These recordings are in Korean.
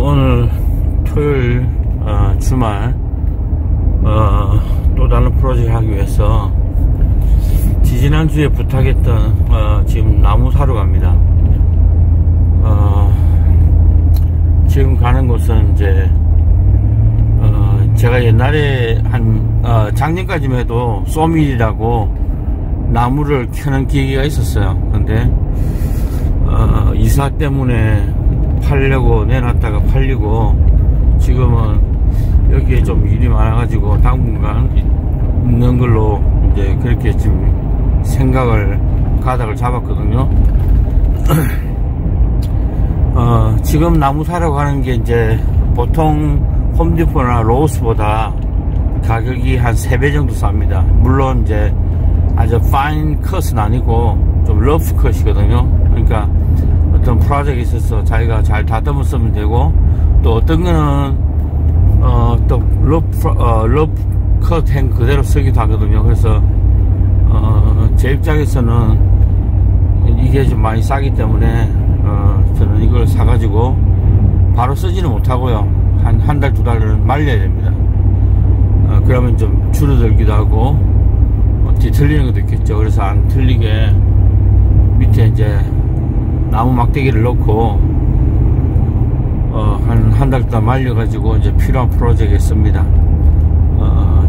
오늘 토요일 주말 또 다른 프로젝트 하기 위해서 지지난주에 부탁했던 지금 나무 사러 갑니다. 지금 가는 곳은 이제 제가 옛날에 한 작년까지만 해도 소밀이라고 나무를 켜는 기계가 있었어요. 근데 이사 때문에 팔려고 내놨다가 팔리고 지금은 여기에 좀 일이 많아가지고 당분간 있는 걸로 이제 그렇게 지금 가닥을 잡았거든요. 지금 나무 사러 가는 게 이제 보통 홈디포나 로우스보다 가격이 한 3배 정도 쌉니다. 물론 이제 아주 파인 컷은 아니고 좀 러프 컷이거든요. 그러니까 어떤 프로젝트에 있어서 자기가 잘 다듬어 쓰면 되고, 또 어떤 거는 또 러프 컷행 그대로 쓰기도 하거든요. 그래서 제 입장에서는 이게 좀 많이 싸기 때문에 저는 이걸 사가지고 바로 쓰지는 못하고요. 한 달, 두 달은 말려야 됩니다. 그러면 좀 줄어들기도 하고 뒤틀리는 것도 있겠죠. 그래서 안 틀리게 밑에 이제 나무 막대기를 넣고 한 달 동안 말려가지고 이제 필요한 프로젝트에 씁니다.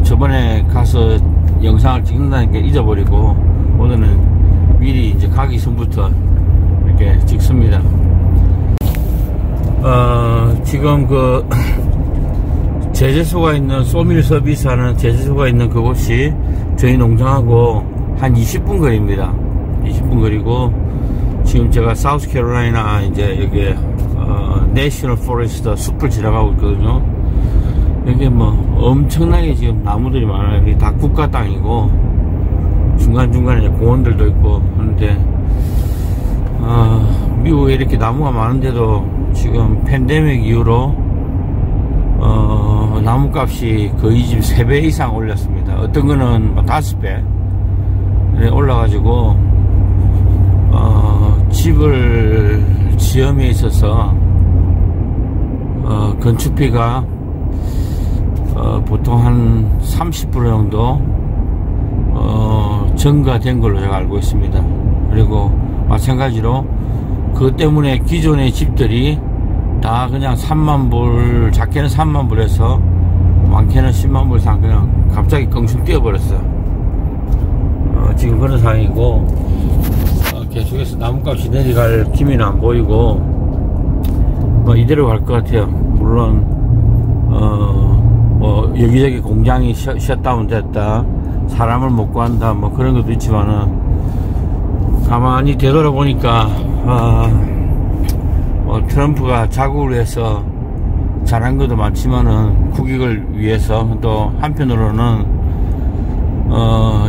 저번에 가서 영상을 찍는다는 게 잊어버리고 오늘은 미리 이제 가기 전부터 이렇게 찍습니다. 지금 그 제재소가 있는 소밀 서비스하는 제재소가 있는 그곳이 저희 농장하고 한 20분 거리입니다. 20분 거리고, 지금 제가 사우스캐롤라이나 이제 여기 내셔널 포레스트 숲을 지나가고 있거든요. 여기 뭐 엄청나게 지금 나무들이 많아요. 여기 다 국가 땅이고 중간중간에 공원들도 있고 하는데, 미국에 이렇게 나무가 많은데도 지금 팬데믹 이후로 나무값이 거의 지금 3배 이상 올랐습니다. 어떤 거는 5배 올라가지고 집을 지음에 있어서 건축비가 보통 한 30% 정도 증가된 걸로 제가 알고 있습니다. 그리고 마찬가지로 그것 때문에 기존의 집들이 다 그냥 3만불, 작게는 3만불에서 많게는 10만불 이상 그냥 갑자기 껑충 뛰어버렸어요. 지금 그런 상황이고, 계속해서 나무값이 내려갈 기미는 안 보이고 뭐 이대로 갈 것 같아요. 물론 뭐 여기저기 공장이 셧다운 됐다, 사람을 못 구한다, 뭐 그런 것도 있지만은 가만히 되돌아보니까 트럼프가 자국을 위해서 잘한 것도 많지만은 국익을 위해서 또 한편으로는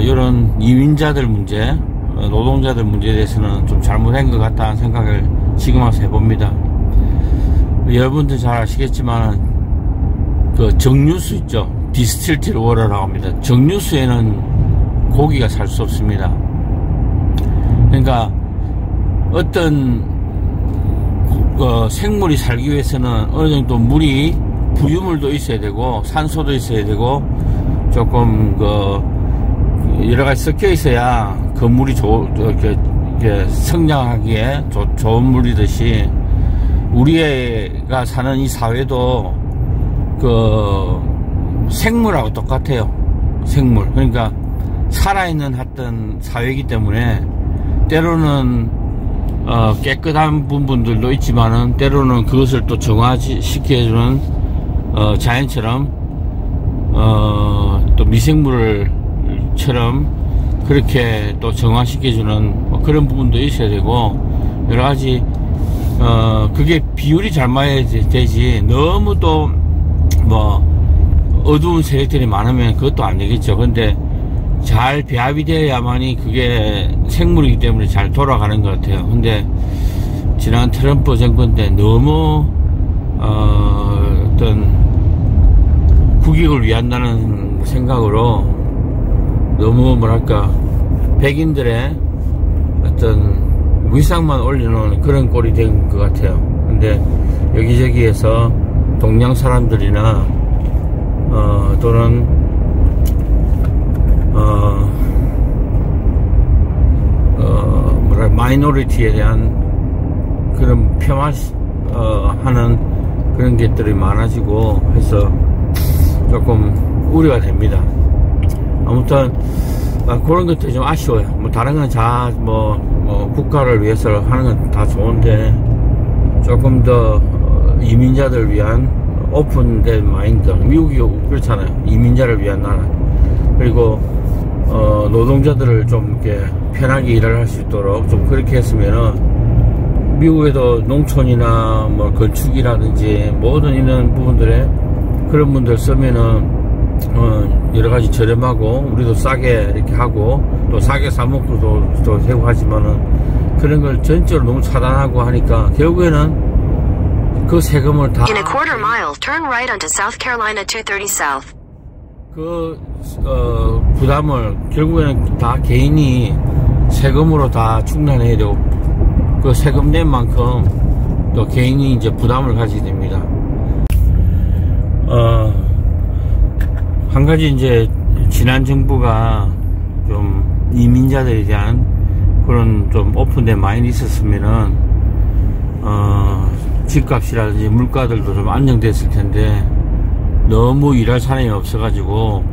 이런 이민자들 문제, 노동자들 문제에 대해서는 좀 잘못한 것 같다는 생각을 지금 와서 해봅니다. 여러분들 잘 아시겠지만 그 정류수 있죠, 디스틸티드 워터라고 합니다. 정류수에는 고기가 살 수 없습니다. 그러니까 어떤 생물이 살기 위해서는 어느 정도 물이, 부유물도 있어야 되고 산소도 있어야 되고 조금 여러 가지 섞여 있어야 그 물이 이렇게 성장하기에 좋은 물이듯이, 우리가 사는 이 사회도 생물하고 똑같아요. 생물. 그러니까 살아있는 어떤 사회이기 때문에 때로는 깨끗한 부분들도 있지만은 때로는 그것을 또 정화시켜주는 자연처럼 또 미생물처럼 그렇게 또 정화시켜주는 뭐 그런 부분도 있어야 되고, 여러가지 그게 비율이 잘 맞아야 되지, 너무 또 뭐 어두운 세력들이 많으면 그것도 안 되겠죠. 근데 잘 배합이 되어야만이 그게 생물이기 때문에 잘 돌아가는 것 같아요. 근데 지난 트럼프 정권 때 너무 어떤 국익을 위한다는 생각으로 너무 뭐랄까 백인들의 어떤 위상만 올려놓은 그런 꼴이 된 것 같아요. 근데 여기저기에서 동양 사람들이나 또는 마이너리티에 대한 그런 폄하하는 그런 것들이 많아지고 해서 조금 우려가 됩니다. 아무튼 그런 것들이 좀 아쉬워요. 뭐 다른 건 국가를 위해서 하는 건 다 좋은데 조금 더 이민자들 위한 오픈된 마인드, 미국이 그렇잖아요. 이민자를 위한 나라. 그리고 노동자들을 좀 이렇게 편하게 일을 할 수 있도록 좀 그렇게 했으면은 미국에도 농촌이나 뭐 건축이라든지 모든 이런 부분들에 그런 분들 쓰면은 여러 가지 저렴하고 우리도 싸게 이렇게 하고 또 싸게 사먹고도 또 세고 하지만은 그런 걸 전적으로 너무 차단하고 하니까 결국에는 그 세금을 다 In a quarter mile, turn right onto South Carolina 230 South. 그 부담을 결국에는 다 개인이 세금으로 다 충당해야 되고 그 세금 낸 만큼 또 개인이 이제 부담을 가지게 됩니다. 한 가지 이제 지난 정부가 좀 이민자들에 대한 그런 좀 오픈된 마인이 있었으면은 집값이라든지 물가들도 좀 안정됐을 텐데 너무 일할 사람이 없어가지고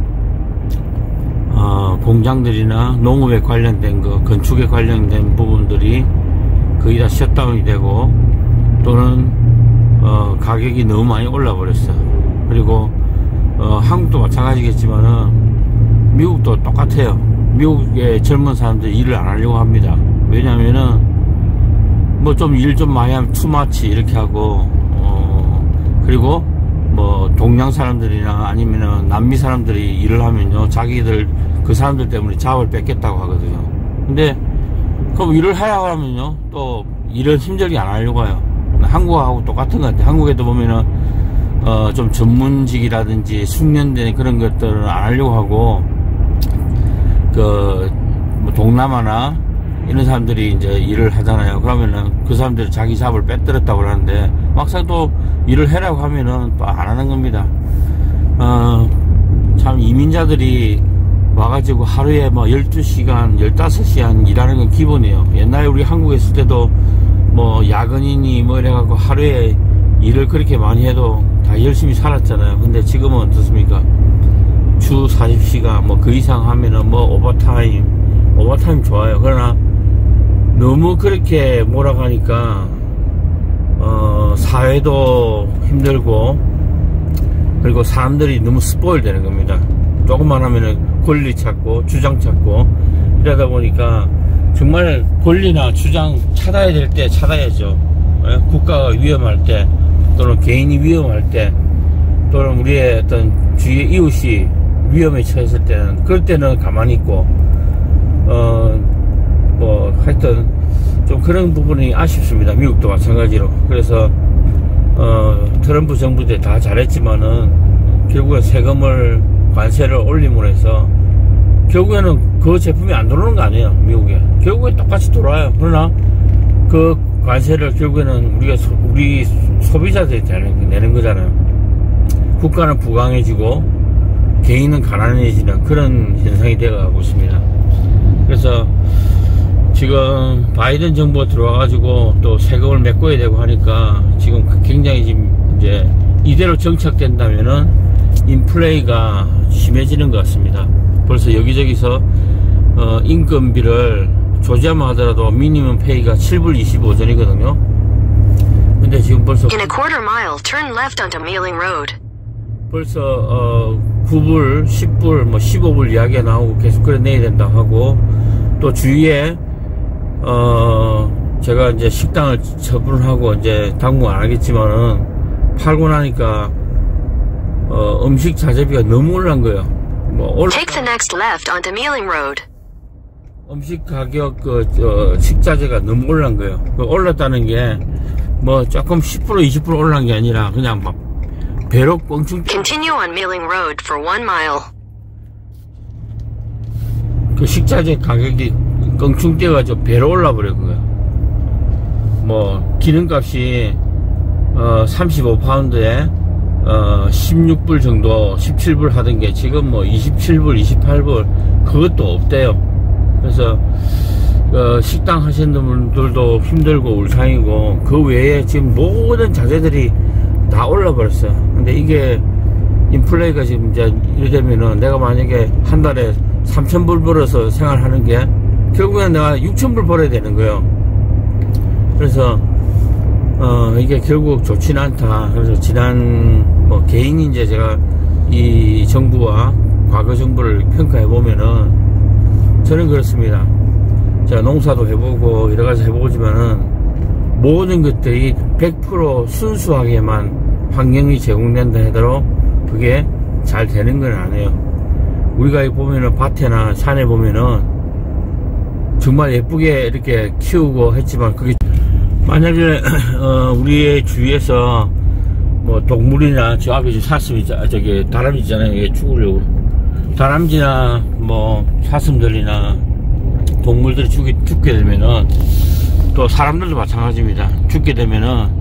공장들이나 농업에 관련된 거, 건축에 관련된 부분들이 거의 다 셧다운이 되고 또는 가격이 너무 많이 올라 버렸어요. 그리고 한국도 마찬가지겠지만은 미국도 똑같아요. 미국의 젊은 사람들이 일을 안 하려고 합니다. 왜냐면은 뭐 좀 일 좀 많이 하면 투마치 이렇게 하고 그리고 뭐 동양 사람들이나 아니면은 남미 사람들이 일을 하면요 자기들 그 사람들 때문에 잡을 뺏겠다고 하거든요. 근데 그럼 일을 하려고 하면요 또 일을 힘들게 안 하려고 해요. 한국하고 똑같은 것 같아요. 한국에도 보면은 좀 전문직이라든지 숙련된 그런 것들은 안 하려고 하고 뭐 동남아나 이런 사람들이 이제 일을 하잖아요. 그러면은 그 사람들이 자기 잡을 빼들었다고 하는데 막상 또 일을 해라고 하면은 또 안 하는 겁니다. 참 이민자들이 와가지고 하루에 뭐 12시간, 15시간 일하는 건 기본이에요. 옛날에 우리 한국에 있을 때도 뭐 야근이니 뭐 이래갖고 하루에 일을 그렇게 많이 해도 다 열심히 살았잖아요. 근데 지금은 어떻습니까? 주 40시간 뭐 그 이상 하면은 뭐 오버타임 좋아요. 그러나 너무 그렇게 몰아가니까 사회도 힘들고 그리고 사람들이 너무 스포일 되는 겁니다. 조금만 하면은 권리 찾고 주장 찾고 이러다 보니까 정말 권리나 주장 찾아야 될 때 찾아야죠. 국가가 위험할 때 또는 개인이 위험할 때 또는 우리의 어떤 주위의 이웃이 위험에 처했을 때는 그럴 때는 가만히 있고 뭐 하여튼 좀 그런 부분이 아쉽습니다. 미국도 마찬가지로. 그래서 트럼프 정부 때 다 잘했지만은 결국에 세금을 관세를 올림으로 해서 결국에는 그 제품이 안 들어오는 거 아니에요. 미국에 결국에 똑같이 돌아와요. 그러나 그 관세를 결국에는 우리 소비자들이 내는 거잖아요. 국가는 부강해지고 개인은 가난해지는 그런 현상이 되어가고 있습니다. 그래서 지금 바이든 정부가 들어와가지고 또 세금을 메꿔야 되고 하니까 지금 굉장히 지금 이제 이대로 정착된다면은 인플레이가 심해지는 것 같습니다. 벌써 여기저기서 임금비를 조지아만 하더라도 미니멈 페이가 7불 25전이거든요. 근데 지금 벌써 In a quarter mile, turn left onto Mealing Road. 벌써 9불, 10불, 뭐 15불 이야기가 나오고 계속 그래 내야 된다 하고 또 주위에 제가 이제 식당을 처분하고 이제 당분 안 하겠지만은 팔고 나니까 음식 자재비가 너무 올란 거예요. Take the next left onto Mealing Road. 음식 가격 식자재가 너무 올란 거예요. 올랐다는 게 뭐 조금 10% 20% 올란 게 아니라 그냥 막 배로 껑충 Continue on Mealing Road for 1 mile. 그 식자재 가격이 껑충 뛰어가지고 배로 올라 버린 거예요. 뭐 기름값이 35파운드에 16불 정도, 17불 하던 게 지금 뭐 27불, 28불 그것도 없대요. 그래서 식당 하시는 분들도 힘들고 울창이고, 그 외에 지금 모든 자재들이 다 올라버렸어요. 근데 이게 인플레이가 지금 이제 이러면은 내가 만약에 한 달에 3,000불 벌어서 생활하는 게 결국엔 내가 6,000불 벌어야 되는 거예요. 그래서 이게 결국 좋지는 않다. 그래서 지난 뭐 개인이 이제 제가 이 정부와 과거 정부를 평가해 보면은 저는 그렇습니다. 제가 농사도 해보고 여러 가지 해보지만은 모든 것들이 100% 순수하게만 환경이 제공된다 하더라도 그게 잘 되는 건 아니에요. 우리가 보면은 밭에나 산에 보면은 정말 예쁘게 이렇게 키우고 했지만, 그게 만약에 우리의 주위에서 뭐 동물이나 저 앞에 지금 사슴이, 저기 다람쥐 있잖아요. 이게 죽으려고 다람쥐나 뭐 사슴들이나 동물들이 죽게 되면은, 또 사람들도 마찬가지입니다. 죽게 되면은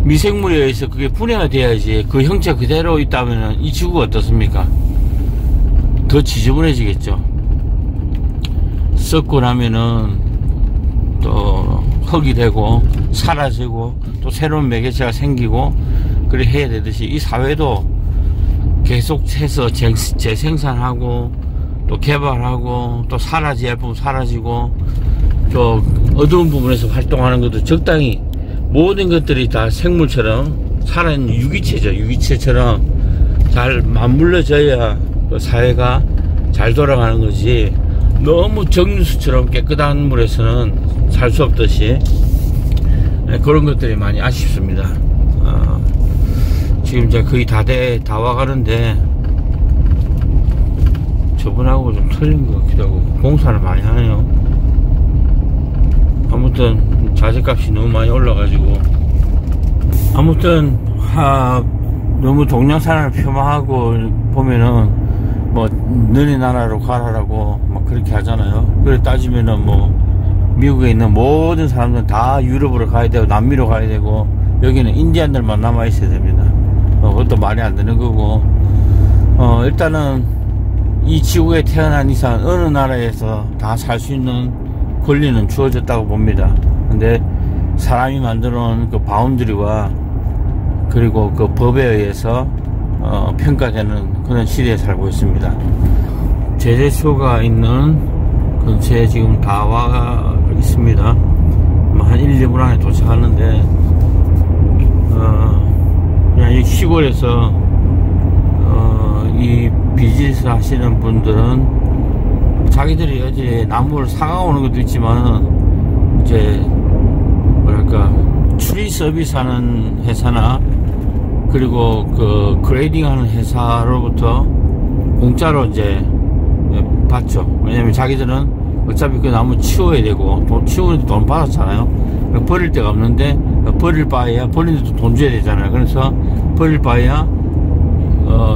미생물에 의해서 그게 분해가 돼야지 그 형체 그대로 있다면은 이 지구가 어떻습니까? 더 지저분해지겠죠. 썩고 나면은 또 흙이 되고 사라지고 또 새로운 매개체가 생기고, 그래 해야 되듯이 이 사회도 계속해서 재생산하고 또 개발하고 또 사라져야 할 부분 사라지고, 또 어두운 부분에서 활동하는 것도 적당히, 모든 것들이 다 생물처럼 살아있는 유기체죠. 유기체처럼 잘 맞물려져야 그 사회가 잘 돌아가는 거지, 너무 정유수처럼 깨끗한 물에서는 살 수 없듯이 그런 것들이 많이 아쉽습니다. 지금 이제 거의 다 와가는데 저번하고 좀 틀린 것 같기도 하고, 공사를 많이 하네요. 아무튼 자재값이 너무 많이 올라가지고, 아무튼 너무 동양산을 폄하하고 보면은 뭐 너네 나라로 가라라고 막 그렇게 하잖아요. 그래 따지면은 뭐 미국에 있는 모든 사람들은 다 유럽으로 가야 되고 남미로 가야 되고, 여기는 인디안들만 남아 있어야 됩니다. 그것도 말이 안 되는 거고, 일단은 이 지구에 태어난 이상 어느 나라에서 다 살 수 있는 권리는 주어졌다고 봅니다. 근데 사람이 만들어 놓은 그 바운드리와 그리고 그 법에 의해서 평가되는 그런 시대에 살고 있습니다. 제재소가 있는 근처에 지금 다 와 있습니다. 한 1, 2분 안에 도착하는데, 그냥 이 시골에서 이 비즈니스 하시는 분들은 자기들이 어제 나무를 사가오는 것도 있지만, 이제 뭐랄까 추리 서비스 하는 회사나 그리고 그 그레이딩 하는 회사로부터 공짜로 이제 받죠. 왜냐면 자기들은 어차피 그 나무 치워야 되고, 돈 치우는데 돈 받았잖아요. 버릴 데가 없는데 버릴 바에야 버리는데도 돈 줘야 되잖아요. 그래서 버릴 바에야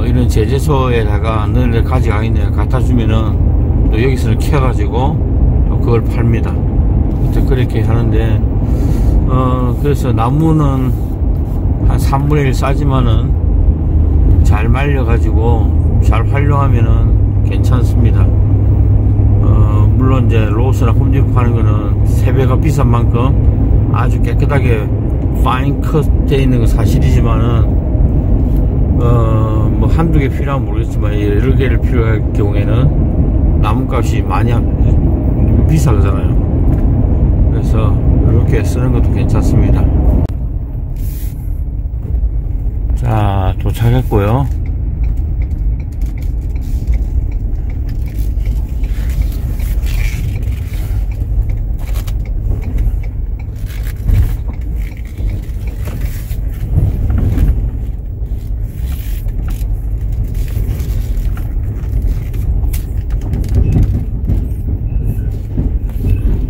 이런 제재소에다가 너희들 가져가겠네 갖다 주면은 또 여기서는 키워가지고 또 그걸 팝니다. 그렇게 하는데, 그래서 나무는 한 3분의 1 싸지만은 잘 말려가지고 잘 활용하면은 괜찮습니다. 물론 이제 로스나 홈디포 파는 거는 3배가 비싼 만큼 아주 깨끗하게 파인 컷 돼 있는 건 사실이지만은, 뭐 한두 개 필요하면 모르겠지만 여러 개를 필요할 경우에는 나무값이 많이 비싸잖아요. 그래서 이렇게 쓰는 것도 괜찮습니다. 자, 도착했고요.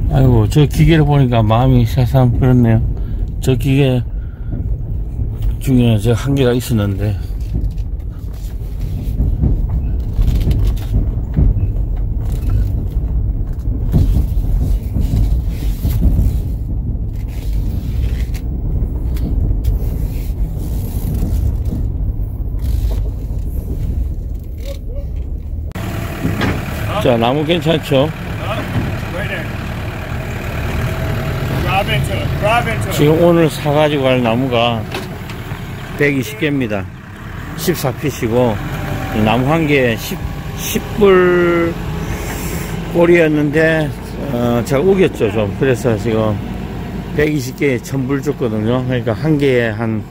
아이고, 저 기계를 보니까 마음이 새삼 그렇네요. 저 기계 중에 저 한 개가 있었는데, 자, 나무 괜찮죠? 지금 오늘 사가지고 갈 나무가 120개입니다. 14핏이고, 나무 한 개에 10불 꼴이었는데, 제가 우겼죠, 좀. 그래서 지금 120개에 1000불 줬거든요. 그러니까 한 개에 한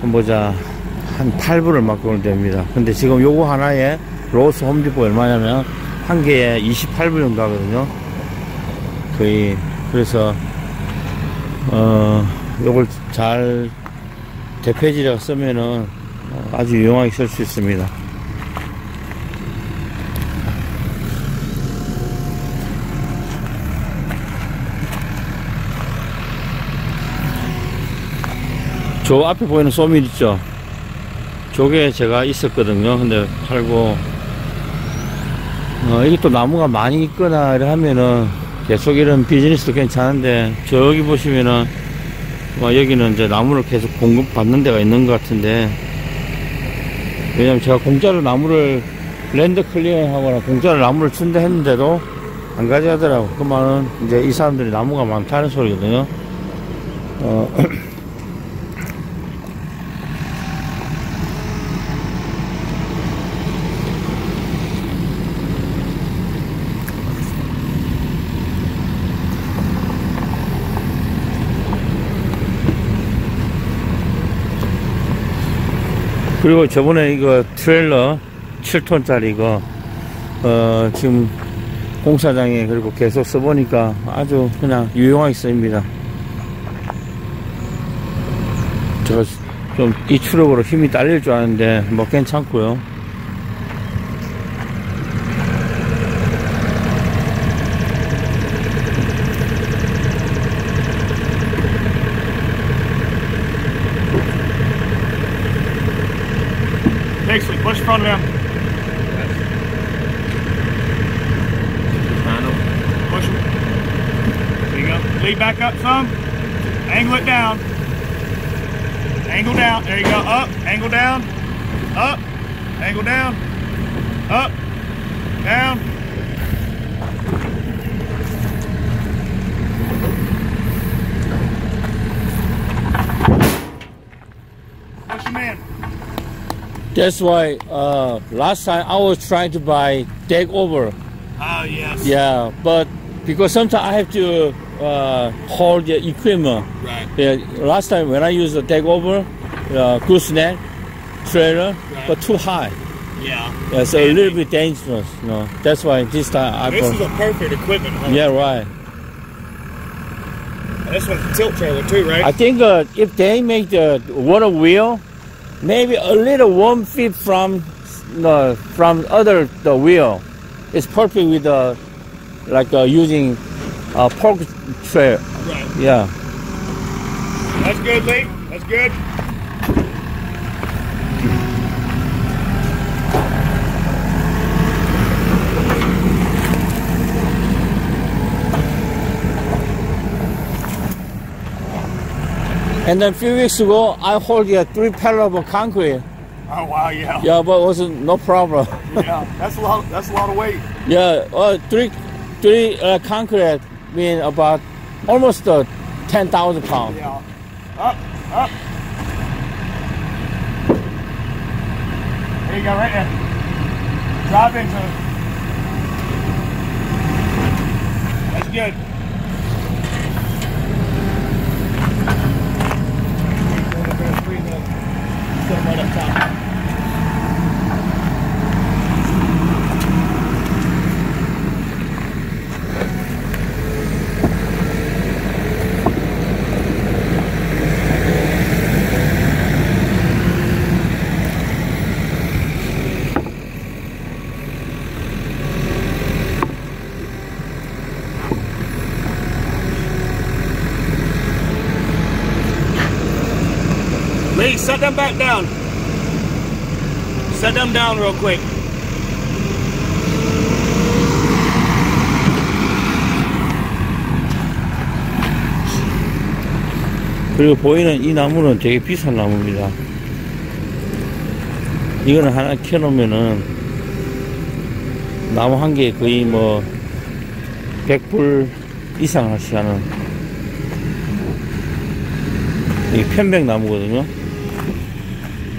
8불을 맞고 됩니다. 근데 지금 요거 하나에 로스 홈디포 얼마냐면, 한 개에 28불 정도 하거든요. 거의. 그래서 요걸 잘 대패지력 쓰면은 아주 유용하게 쓸 수 있습니다. 저 앞에 보이는 소밀 있죠? 저게 제가 있었거든요. 근데 팔고 이게 또 나무가 많이 있거나 이래 하면은 계속 이런 비즈니스도 괜찮은데, 저기 보시면은 여기는 이제 나무를 계속 공급받는 데가 있는 것 같은데, 왜냐면 제가 공짜로 나무를 랜드 클리어 하거나 공짜로 나무를 준다 했는데도 안 가져가더라고. 그 말은 이제 이 사람들이 나무가 많다는 소리거든요. 그리고 저번에 이거 트레일러 7톤짜리 이거 지금 공사장에 그리고 계속 써보니까 아주 그냥 유용하게 쓰입니다. 제가 좀 이 추력으로 힘이 딸릴 줄 아는데 뭐 괜찮고요. Excellent. Push front of them. Push them. There you go. Lead back up some. Angle it down. Angle down. There you go. Up. Angle down. Up. Angle down. Up. Down. Push them in. That's why last time I was trying to buy deck over. Oh, yes. Yeah, but because sometimes I have to hold the equipment. Right. Yeah, last time when I used the deck over, gooseneck trailer, Right. but too high. Yeah. Yeah, so a little bit dangerous. You know, that's why this time I This is bought. a perfect equipment, huh? Yeah, right. And this one's a tilt trailer too, right? I think if they make the water wheel, maybe a little 1 feet from the wheel, it's perfect with using pork trail. Right. Yeah. That's good, Lee. That's good. And then a few weeks ago, I hauled 3 pallets of concrete. Oh wow, yeah. Yeah, but it wasn't no problem. Yeah, that's a lot. That's a lot of weight. Yeah, three concrete mean about almost 10,000 pounds. Yeah. Up, up. There you go, right there. Drive into it. That's good. Right up top. Lee, set them back down. Set them down real quick. 그리고 보이는 이 나무는 되게 비싼 나무입니다. 이거는 하나 켜놓으면은 나무 한 개에 거의 뭐 100불 이상 하시는 이 편백나무거든요.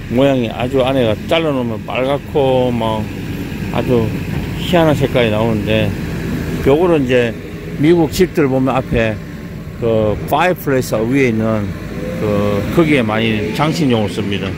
모양이 아주 안에가 잘라놓으면 빨갛고 뭐 아주 희한한 색깔이 나오는데, 요거는 이제 미국 집들 보면 앞에 그 파이어플레이스 위에 있는 거기에 많이 장식용으로 씁니다.